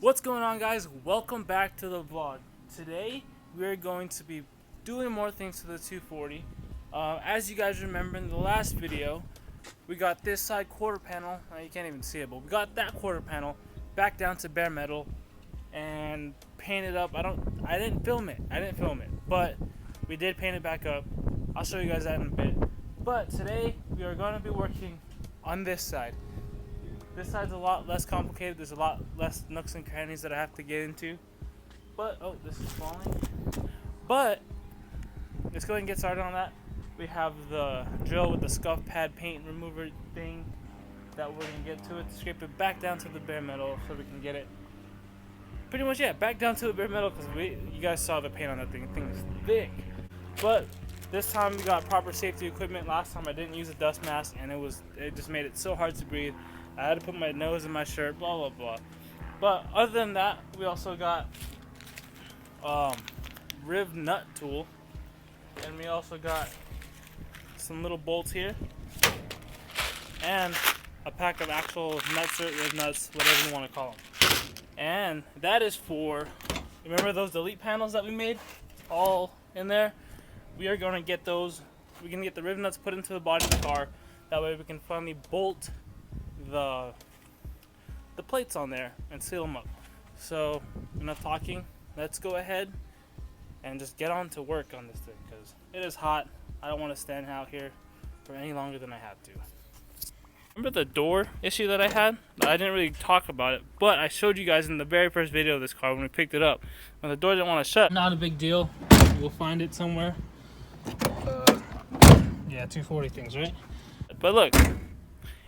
What's going on, guys? Welcome back to the vlog. Today we're going to be doing more things to the 240. As you guys remember in the last video, we got this side quarter panel. You can't even see it, but we got that quarter panel back down to bare metal and painted up. I didn't film it, but we did paint it back up. I'll show you guys that in a bit. But today we are going to be working on this side. This side's a lot less complicated. There's a lot less nooks and crannies that I have to get into. But, oh, this is falling. But, let's go ahead and get started on that. We have the drill with the scuff pad paint remover thing that we're going to get to it. Scrape it back down to the bare metal so we can get it. Pretty much, yeah, back down to the bare metal because you guys saw the paint on that thing. The thing is thick. But, this time we got proper safety equipment. Last time I didn't use a dust mask and it just made it so hard to breathe. I had to put my nose in my shirt, blah blah blah. But other than that, we also got riv nut tool, and we also got some little bolts here, and a pack of actual nuts or riv nuts, whatever you want to call them. And that is for, remember those delete panels that we made, all in there. We are going to get those. We can get the riv nuts put into the body of the car. That way we can finally bolt the plates on there and seal them up. So enough talking, let's go ahead and just get on to work on this thing because it is hot. I don't want to stand out here for any longer than I have to. Remember the door issue that I had? I didn't really talk about it, but I showed you guys in the very first video of this car when we picked it up. When the door didn't want to shut. Not a big deal. We'll find it somewhere. Yeah, 240 things, right? But look,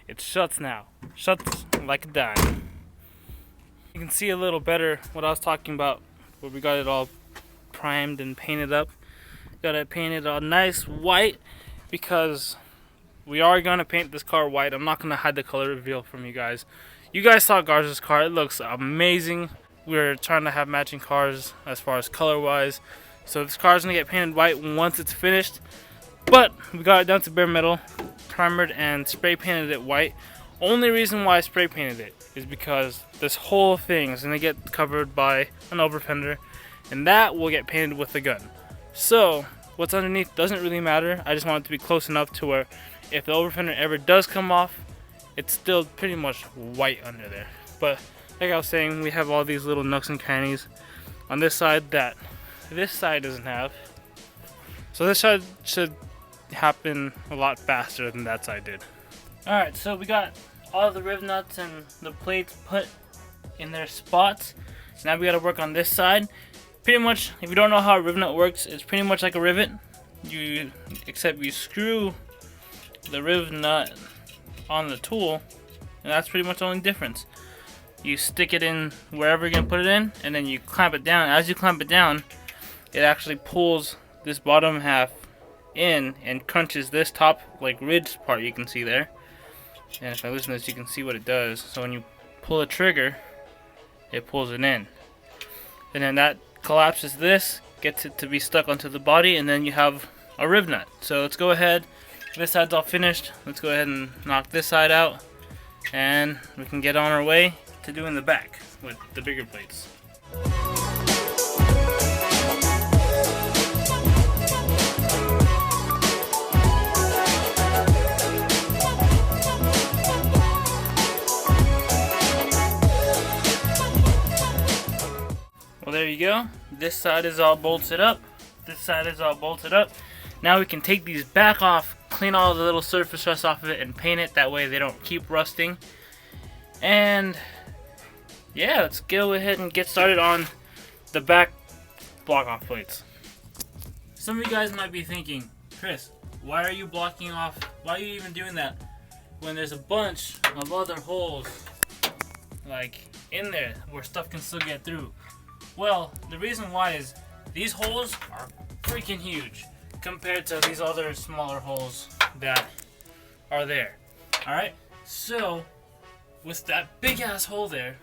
it shuts now. Shuts like a dime. You can see a little better what I was talking about, where we got it all primed and painted up. Got it painted all nice white because we are going to paint this car white. I'm not going to hide the color reveal from you guys. You guys saw Garza's car. It looks amazing. We're trying to have matching cars as far as color wise. So this car is going to get painted white once it's finished. But we got it down to bare metal, primered and spray painted it white. Only reason why I spray painted it is because this whole thing is going to get covered by an over fender, and that will get painted with the gun. So what's underneath doesn't really matter. I just want it to be close enough to where if the over fender ever does come off, it's still pretty much white under there. But like I was saying, we have all these little nooks and crannies on this side that this side doesn't have. So this side should happen a lot faster than that side did. Alright, so we got all the riv nuts and the plates put in their spots. Now we gotta work on this side. Pretty much, if you don't know how a riv nut works, it's pretty much like a rivet. Except you screw the riv nut on the tool, and that's pretty much the only difference. You stick it in wherever you're gonna put it in, and then you clamp it down. As you clamp it down, it actually pulls this bottom half in and crunches this top like ridge part you can see there. And if I loosen this, you can see what it does. So when you pull the trigger, it pulls it in, and then that collapses this, gets it to be stuck onto the body, and then you have a riv nut. So let's go ahead, this side's all finished, let's go ahead and knock this side out, and we can get on our way to doing the back with the bigger plates. Well, there you go. This side is all bolted up. This side is all bolted up. Now we can take these back off, clean all the little surface rust off of it, and paint it. That way they don't keep rusting. And yeah, let's go ahead and get started on the back block off plates. Some of you guys might be thinking, Chris, why are you blocking off? Why are you even doing that when there's a bunch of other holes like in there where stuff can still get through? Well, the reason why is these holes are freaking huge compared to these other smaller holes that are there. Alright, so with that big ass hole there,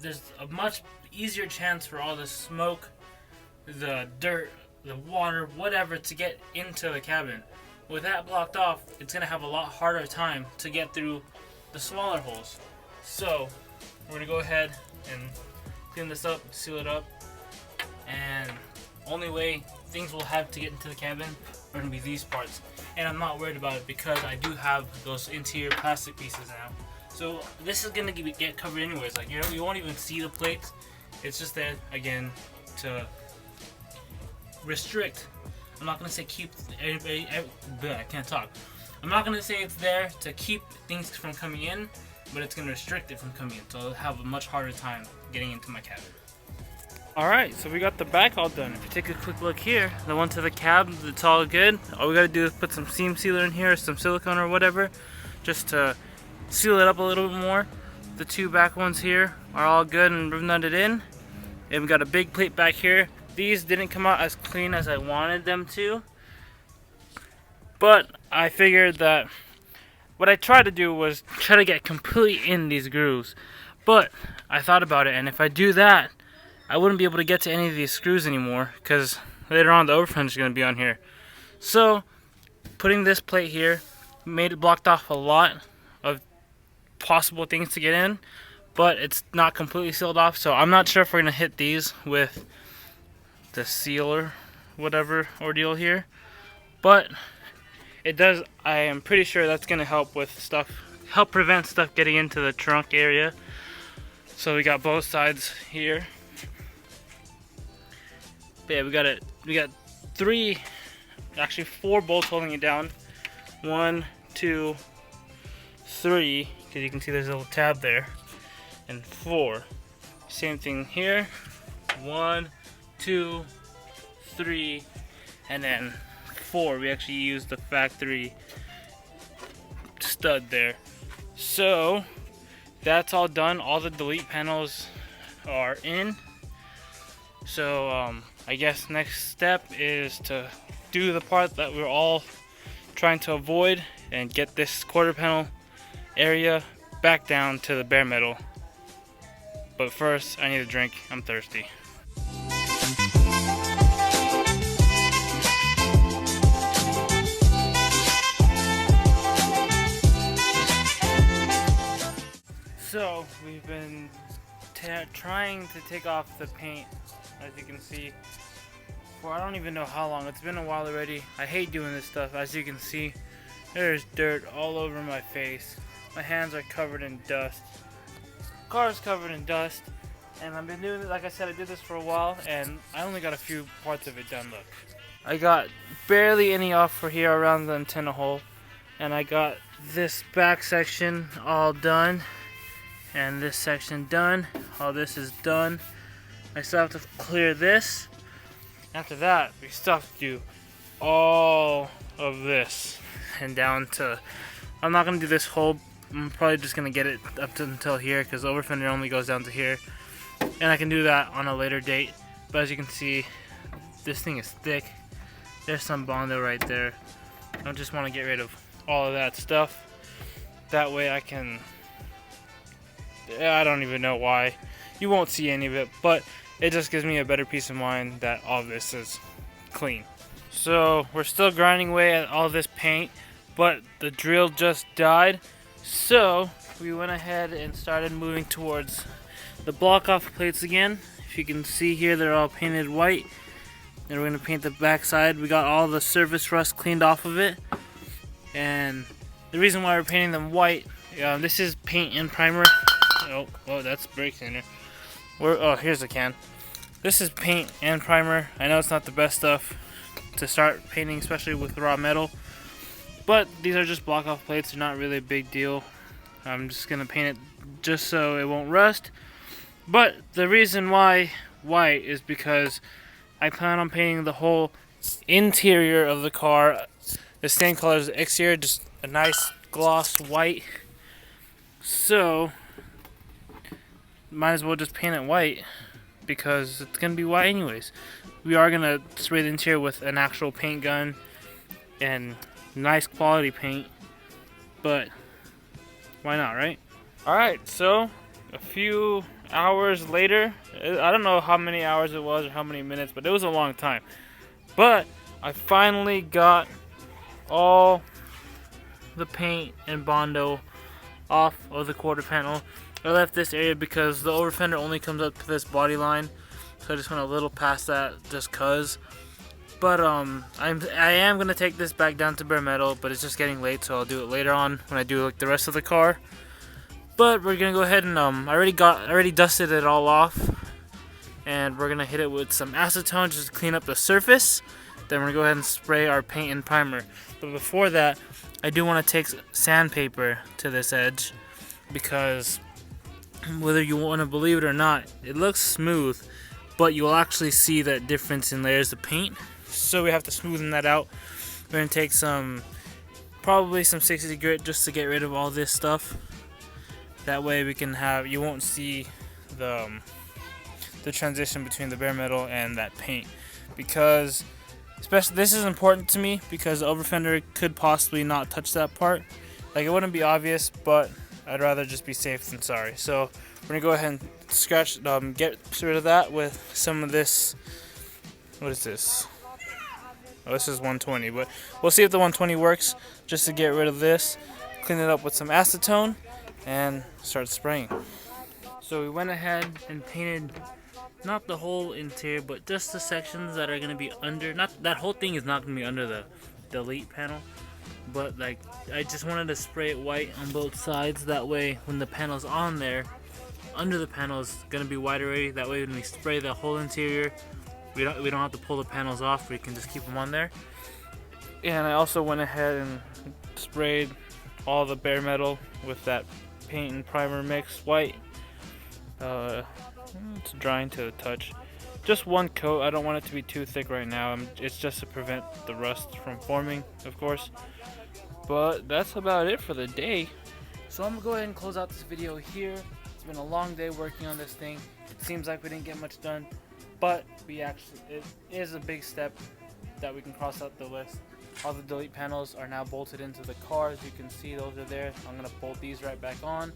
there's a much easier chance for all the smoke, the dirt, the water, whatever to get into the cabin. With that blocked off, it's going to have a lot harder time to get through the smaller holes. So we're going to go ahead and clean this up, seal it up, and only way things will have to get into the cabin are going to be these parts. And I'm not worried about it because I do have those interior plastic pieces now. So this is going to get covered anyways. Like, you won't even see the plates. It's just there again to restrict. I'm not going to say keep everybody. I can't talk. I'm not going to say it's there to keep things from coming in, but it's going to restrict it from coming in. So I'll have a much harder time getting into my cabin. Alright, so we got the back all done. If you take a quick look here, the one to the cab, it's all good. All we gotta do is put some seam sealer in here, or some silicone or whatever, just to seal it up a little bit more. The two back ones here are all good and nutted in. And we got a big plate back here. These didn't come out as clean as I wanted them to, but I figured that what I tried to do was try to get completely in these grooves. But I thought about it, and if I do that, I wouldn't be able to get to any of these screws anymore, because later on the overflange is going to be on here. So putting this plate here made it blocked off a lot of possible things to get in, but it's not completely sealed off. So I'm not sure if we're going to hit these with the sealer whatever ordeal here, but it does. I am pretty sure that's going to help with stuff, help prevent stuff getting into the trunk area. So we got both sides here. But yeah, we got three, actually 4 bolts holding it down. 1, 2, 3, because you can see there's a little tab there, and 4. Same thing here. 1, 2, 3, and then 4. We actually used the factory stud there. So that's all done. All the delete panels are in. So I guess next step is to do the part that we're all trying to avoid and get this quarter panel area back down to the bare metal. But first, I need a drink. I'm thirsty. So we've been trying to take off the paint, as you can see, for I don't even know how long. It's been a while already. I hate doing this stuff. As you can see, there's dirt all over my face. My hands are covered in dust. Car's covered in dust. And I've been doing it, like I said, I did this for a while, and I only got a few parts of it done. Look, I got barely any off for here around the antenna hole, and I got this back section all done, and this section done. All this is done. I still have to clear this. After that, we still have to do all of this and down to, I'm not going to do this whole, I'm probably just going to get it up to until here, because the overfender only goes down to here, and I can do that on a later date. But as you can see, this thing is thick. There's some Bondo right there. I just want to get rid of all of that stuff. That way I can, I don't even know why. You won't see any of it, but it just gives me a better peace of mind that all this is clean. So we're still grinding away at all this paint, but the drill just died. So we went ahead and started moving towards the block off plates again. If you can see here, they're all painted white. And we're going to paint the back side. We got all the surface rust cleaned off of it. And the reason why we're painting them white, this is paint and primer. Oh, that's brake cleaner. Oh, here's the can. This is paint and primer. I know it's not the best stuff to start painting, especially with raw metal, but these are just block off plates. They're not really a big deal. I'm just gonna paint it just so it won't rust. But the reason why white is because I plan on painting the whole interior of the car the same color as the exterior, just a nice gloss white. So might as well just paint it white, because it's gonna be white anyways. We are gonna spray the interior with an actual paint gun and nice quality paint, but why not, right? Alright, so a few hours later, I don't know how many hours it was or how many minutes, but it was a long time. But I finally got all the paint and Bondo off of the quarter panel. I left this area because the over fender only comes up to this body line, so I just went a little past that just cause. But I am gonna take this back down to bare metal, but it's just getting late, so I'll do it later on when I do like the rest of the car. But we're gonna go ahead and I already dusted it all off, and we're gonna hit it with some acetone just to clean up the surface. Then we're gonna go ahead and spray our paint and primer. But before that, I do want to take sandpaper to this edge, because whether you want to believe it or not, it looks smooth, but you'll actually see that difference in layers of paint. So we have to smoothen that out. We're gonna take probably some 60 grit just to get rid of all this stuff. That way we can you won't see the transition between the bare metal and that paint, because especially this is important to me because the over fender could possibly not touch that part. Like, it wouldn't be obvious, but I'd rather just be safe than sorry. So we're gonna go ahead and get rid of that with some of this. What is this? Oh, this is 120, but we'll see if the 120 works, just to get rid of this. Clean it up with some acetone and start spraying. So we went ahead and painted not the whole interior, but just the sections that are going to be under. Not that whole thing is not going to be under the delete panel, but like, I just wanted to spray it white on both sides. That way when the panel's on there, under the panel is going to be white already. That way when we spray the whole interior, we don't have to pull the panels off. We can just keep them on there. And I also went ahead and sprayed all the bare metal with that paint and primer mix white. It's drying to the touch. Just one coat. I don't want it to be too thick right now. It's just to prevent the rust from forming, of course. But that's about it for the day. So I'm gonna go ahead and close out this video here. It's been a long day working on this thing. It seems like we didn't get much done, but it is a big step that we can cross out the list. All the delete panels are now bolted into the car. As you can see, those are there. I'm gonna bolt these right back on.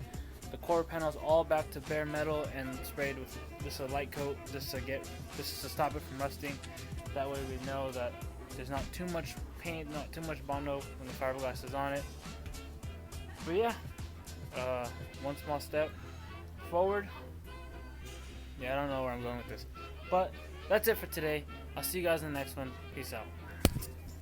The core panels all back to bare metal and sprayed with just a light coat, just to stop it from rusting. That way we know that there's not too much paint, not too much Bondo when the fiberglass is on it. But yeah, one small step forward. Yeah, I don't know where I'm going with this, but that's it for today. I'll see you guys in the next one. Peace out.